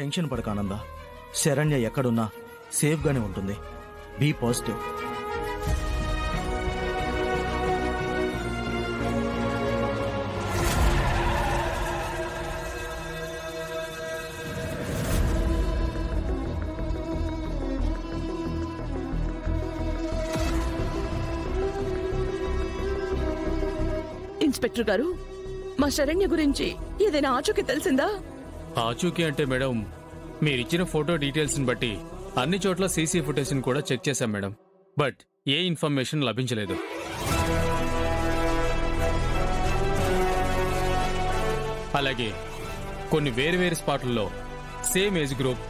Tension పడక ఆనంద. శరణ్య ఎక్కడున్నా సేఫ్గానే ఉంటుంది. Be positive. ఇన్స్పెక్టర్ గారు, మా శరణ్య గురించి ఏదైనా ఆచూకీ తెలిసిందా? ఆచూకీ అంటే మేడం, మీరిచ్చిన ఫోటో డీటెయిల్స్ ని బట్టి అన్ని చోట్ల సీసీ ఫుటేజ్ ని కూడా చెక్ చేశాం మేడం. బట్ ఏ ఇన్ఫర్మేషన్ లభించలేదు. అలాగే కొన్ని వేరు స్పాట్లలో సేమ్ ఏజ్ గ్రూప్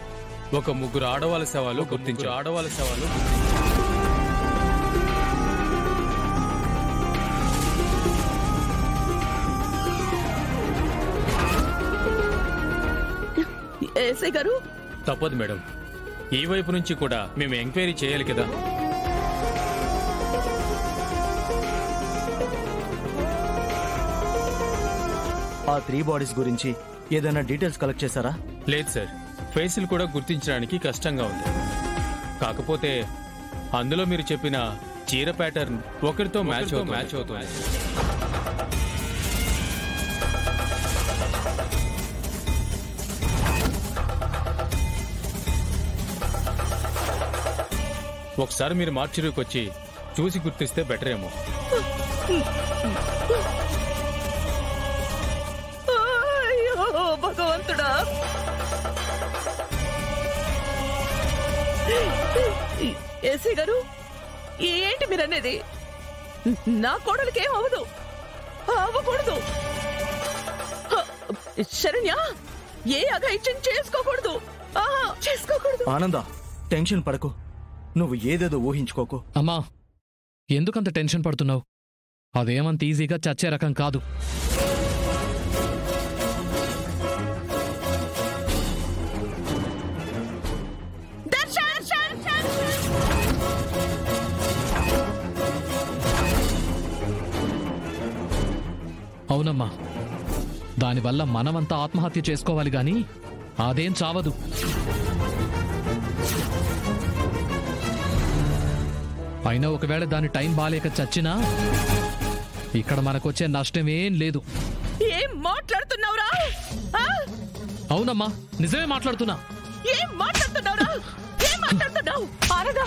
ఒక ముగ్గురు ఆడవాళ్ళ శవాలు గుర్తించారు. ఎస్ఐ గారు, తప్పదు మేడం, ఈ వైపు నుంచి కూడా మేము ఎంక్వైరీ చేయాలి కదా. ఆ 3 బాడీస్ గురించి ఏదైనా డీటెయిల్స్ కలెక్ట్ చేశారా? లేదు సార్, ఫేసులు కూడా గుర్తించడానికి కష్టంగా ఉంది. కాకపోతే అందులో మీరు చెప్పిన చీర ప్యాటర్న్ ఒకరితో మ్యాచ్ అవుతుంది. ఒకసారి మీరు మార్చురీకి వచ్చి చూసి గుర్తిస్తే బెటర్ ఏమో. భగవంతుడా, ఎస్ఐ గారు, ఏంటి మీరనేది? నా కోడలికి ఏం అవ్వదు, అవ్వకూడదు. శరణ్య ఏ అఘాయిత్యం చేసుకోకూడదు. ఆనంద, టెన్షన్ పడకు. నువ్వు ఏదేదో ఊహించుకోకు. అమ్మా, ఎందుకంత టెన్షన్ పడుతున్నావు? అదేమంత ఈజీగా చచ్చే రకం కాదు. అవునమ్మా, దానివల్ల మనమంతా ఆత్మహత్య చేసుకోవాలి గాని అదేం చావదు. అయినా ఒకవేళ దాని టైం బాలేక చచ్చినా ఇక్కడ మనకొచ్చే నష్టమేం లేదు. ఏం మాట్లాడుతున్నావురా? అవునమ్మా, నిజమే మాట్లాడుతున్నా. ఏం మాట్లాడుతున్నావురా? ఏం మాట్లాడుతున్నావు? ఆనంద,